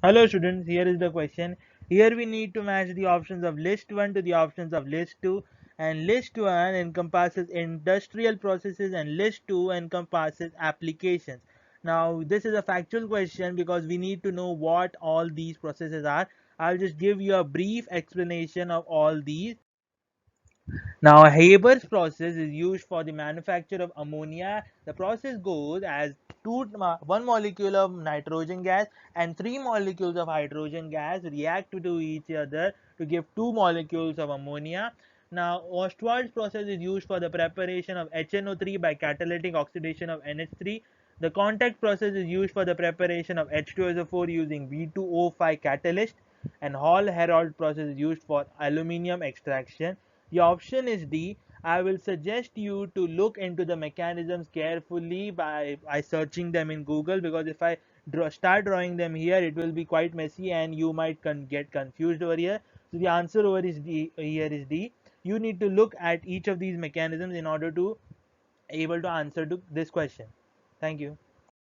Hello students, here is the question. Here we need to match the options of list 1 to the options of list 2, and list 1 encompasses industrial processes and list 2 encompasses applications. Now this is a factual question because we need to know what all these processes are. I'll just give you a brief explanation of all these. Now, Haber's process is used for the manufacture of ammonia. The process goes as one molecule of nitrogen gas and three molecules of hydrogen gas react to each other to give two molecules of ammonia. Now, Ostwald's process is used for the preparation of HNO3 by catalytic oxidation of NH3. The contact process is used for the preparation of H2SO4 using V2O5 catalyst, and Hall-Herold process is used for aluminium extraction. The option is D. I will suggest you to look into the mechanisms carefully by searching them in Google, because if I start drawing them here, it will be quite messy and you might get confused over here. So the answer over is D. Here is D. You need to look at each of these mechanisms in order to able to answer to this question. Thank you.